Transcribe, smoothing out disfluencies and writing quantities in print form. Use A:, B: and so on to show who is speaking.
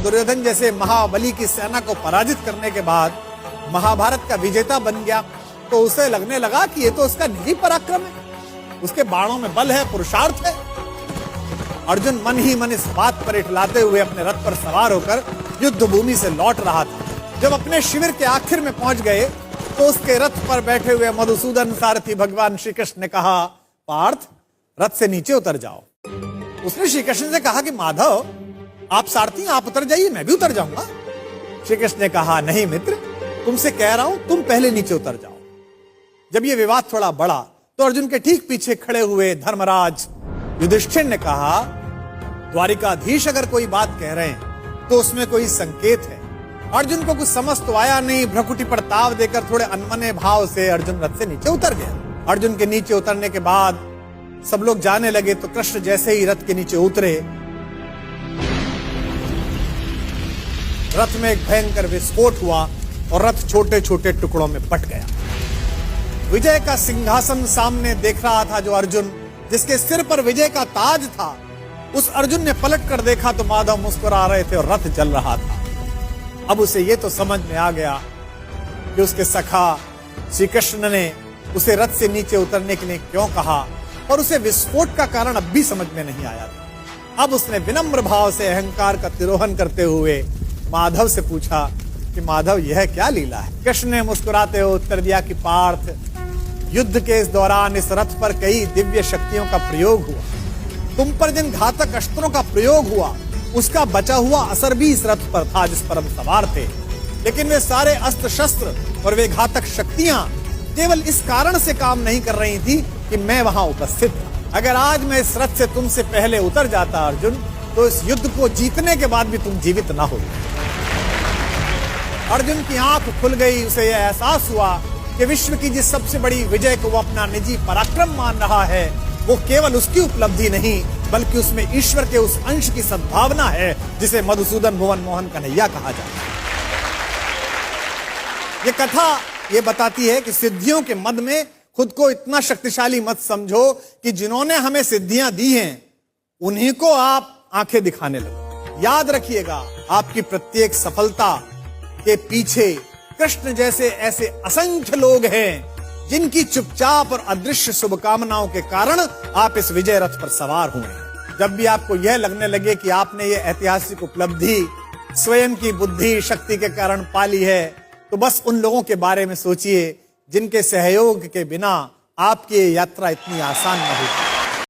A: दुर्योधन जैसे महाबली की सेना को पराजित करने के बाद महाभारत का विजेता बन गया, तो उसे लगने लगा कि ये तो उसका निजी पराक्रम है, उसके बाणों में बल है, पुरुषार्थ है। अर्जुन मन ही मन इस बात पर इठलाते हुए अपने रथ पर सवार होकर युद्ध भूमि से लौट रहा था। जब अपने शिविर के आखिर में पहुंच गए तो उसके रथ पर बैठे हुए मधुसूदन सारथी भगवान श्री कृष्ण ने कहा, पार्थ, रथ से नीचे उतर जाओ। उसने श्री कृष्ण से कहा कि माधव, आप सारथी, आप उतर जाइए, मैं भी उतर जाऊंगा। श्री कृष्ण ने कहा, नहीं मित्र, तुमसे कह रहा हूं, तुम पहले नीचे उतर जाओ। जब यह विवाद थोड़ा बढ़ा तो अर्जुन के ठीक पीछे खड़े हुए धर्मराज युधिष्ठिर ने कहा, द्वारिकाधीश अगर कोई बात कह रहे हैं तो उसमें कोई संकेत है। अर्जुन को कुछ समझ तो आया नहीं। भ्रकुटी पर ताव देकर थोड़े अनमने भाव से अर्जुन रथ से नीचे उतर गया। अर्जुन के नीचे उतरने के बाद सब लोग जाने लगे तो कृष्ण जैसे ही रथ के नीचे उतरे, रथ में एक भयंकर विस्फोट हुआ और रथ छोटे छोटे टुकड़ों में बट गया। विजय का सिंहासन सामने देख रहा था जो अर्जुन, जिसके सिर पर विजय का ताज था, उस अर्जुन ने पलट कर देखा तो माधव मुस्कुरा रहे थे और रथ जल रहा था। अब उसे यह तो समझ में आ गया कि उसके सखा श्री कृष्ण ने उसे रथ से नीचे उतरने के लिए क्यों कहा, और उसे विस्फोट का कारण अब भी समझ में नहीं आया था। अब उसने विनम्र भाव से अहंकार का तिरोहन करते हुए माधव से पूछा कि माधव, यह क्या लीला है? कृष्ण ने मुस्कुराते हुए उत्तर दिया कि पार्थ, युद्ध के इस दौरान इस रथ पर कई दिव्य शक्तियों का प्रयोग हुआ। तुम पर जिन घातक अस्त्रों का प्रयोग हुआ उसका बचा हुआ असर भी इस रथ पर था जिस पर हम सवार थे, लेकिन वे सारे अस्त्र शस्त्र और वे घातक शक्तियां केवल इस कारण से काम नहीं कर रही थी कि मैं वहां उपस्थित था। अगर आज मैं इस रथ से तुमसे पहले उतर जाता अर्जुन, तो इस युद्ध को जीतने के बाद भी तुम जीवित ना हो। अर्जुन की आंख खुल गई। उसे यह एहसास हुआ कि विश्व की जिस सबसे बड़ी विजय को वो अपना निजी पराक्रम मान रहा है, वो केवल उसकी उपलब्धि नहीं बल्कि उसमें ईश्वर के उस अंश की सद्भावना है जिसे मधुसूदन भुवन मोहन कन्हैया कहा जाता है। ये कथा ये बताती है कि सिद्धियों के मद में खुद को इतना शक्तिशाली मत समझो कि जिन्होंने हमें सिद्धियां दी हैं उन्हीं को आप आंखें दिखाने लगो। याद रखिएगा, आपकी प्रत्येक सफलता के पीछे कृष्ण जैसे ऐसे असंख्य लोग हैं जिनकी चुपचाप और अदृश्य शुभकामनाओं के कारण आप इस विजय रथ पर सवार हुए हैं। जब भी आपको यह लगने लगे कि आपने ये ऐतिहासिक उपलब्धि स्वयं की बुद्धि शक्ति के कारण पाली है, तो बस उन लोगों के बारे में सोचिए जिनके सहयोग के बिना आपकी यात्रा इतनी आसान न होती।